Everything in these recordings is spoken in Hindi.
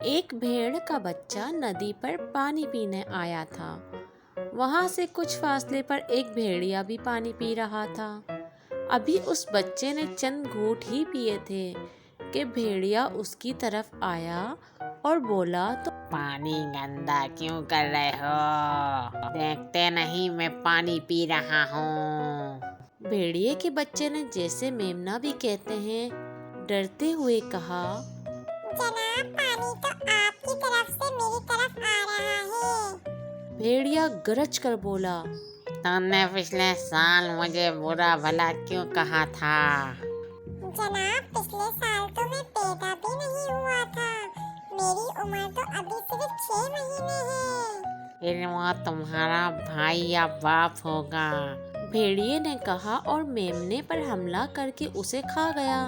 एक भेड़ का बच्चा नदी पर पानी पीने आया था। वहां से कुछ फासले पर एक भेड़िया भी पानी पी रहा था। अभी उस बच्चे ने चंद घूंट ही पिए थे कि भेड़िया उसकी तरफ आया और बोला, तो पानी गंदा क्यों कर रहे हो? देखते नहीं मैं पानी पी रहा हूँ। भेड़िए के बच्चे ने, जैसे मेमना भी कहते हैं, डरते हुए कहा, जनाब, पानी तो आपकी तरफ से मेरी तरफ आ रहा है। भेड़िया गरज कर बोला, तुमने पिछले साल मुझे बुरा भला क्यों कहा था? जनाब, पिछले साल तो मैं पैदा भी नहीं हुआ था। मेरी उम्र तो अभी सिर्फ 6 महीने है। फिर वो तुम्हारा भाई या बाप होगा। भेड़िए ने कहा और मेमने पर हमला करके उसे खा गया।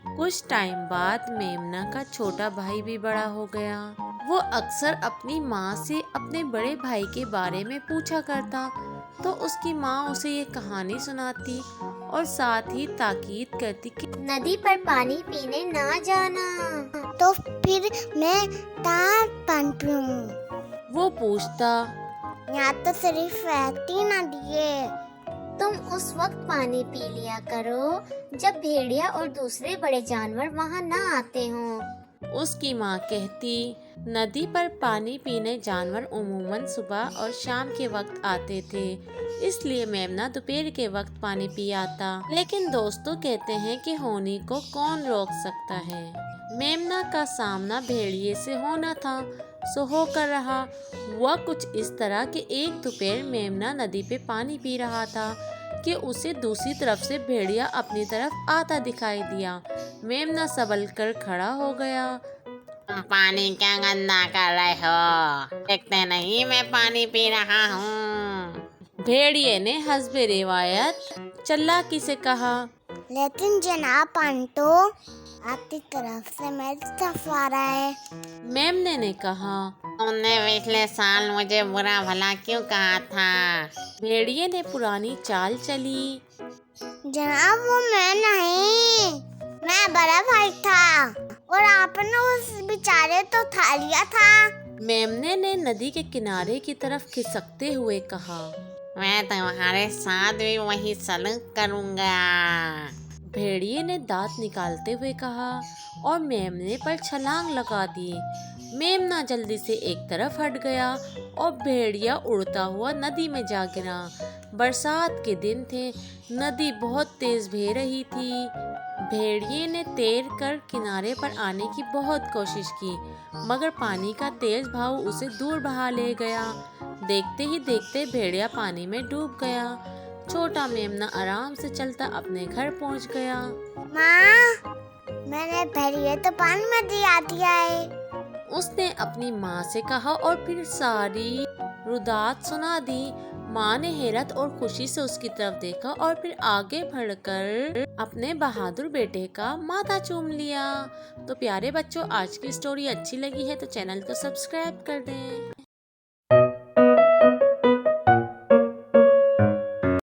कुछ टाइम बाद मेमना का छोटा भाई भी बड़ा हो गया। वो अक्सर अपनी माँ से अपने बड़े भाई के बारे में पूछा करता, तो उसकी माँ उसे ये कहानी सुनाती और साथ ही ताकीद करती कि नदी पर पानी पीने ना जाना। तो फिर मैं कहाँ पानी पीऊँ? वो पूछता, यहाँ तो सिर्फ बहती नदी है। तुम उस वक्त पानी पी लिया करो जब भेड़िया और दूसरे बड़े जानवर वहाँ ना आते हों। उसकी माँ कहती, नदी पर पानी पीने जानवर उमूमन सुबह और शाम के वक्त आते थे, इसलिए मेमना दोपहर के वक्त पानी पी आता। लेकिन दोस्तों कहते हैं कि होनी को कौन रोक सकता है। मेमना का सामना भेड़िए से होना था, सो होकर रहा। हुआ कुछ इस तरह कि एक दोपहर मेमना नदी पे पानी पी रहा था कि उसे दूसरी तरफ से भेड़िया अपनी तरफ आता दिखाई दिया। मेमना संभल कर खड़ा हो गया। तुम पानी क्या गंदा कर रहे हो? देखते नहीं मैं पानी पी रहा हूँ। भेड़िए ने हस्बे रिवायत चालाकी से कहा, लेकिन जनाब, पानी तो आपकी तरफ से मेरी तरफ आ रहा है। मेमने ने कहा, तुमने पिछले साल मुझे बुरा भला क्यों कहा था? भेड़िए ने पुरानी चाल चली, जनाब, वो मैं नहीं, मैं बड़ा भाई था और आपने उस बेचारे तो खा लिया था। मेमने ने नदी के किनारे की तरफ खिसकते हुए कहा, मैं तुम्हारे साथ भी वही सलूक करूँगा। भेड़िए ने दांत निकालते हुए कहा और मेमने पर छलांग लगा दी। मेमना जल्दी से एक तरफ हट गया और भेड़िया उड़ता हुआ नदी में जा गिरा। बरसात के दिन थे, नदी बहुत तेज बह रही थी। भेड़िए ने तैर कर किनारे पर आने की बहुत कोशिश की, मगर पानी का तेज बहाव उसे दूर बहा ले गया। देखते ही देखते भेड़िया पानी में डूब गया। छोटा मेमना आराम से चलता अपने घर पहुंच गया। माँ, मैंने भेड़िए तो पानी में दिया है। उसने अपनी माँ से कहा और फिर सारी रुदात सुना दी। माँ ने हैरत और खुशी से उसकी तरफ देखा और फिर आगे बढ़कर अपने बहादुर बेटे का माथा चूम लिया। तो प्यारे बच्चों, आज की स्टोरी अच्छी लगी है तो चैनल को सब्सक्राइब कर दें।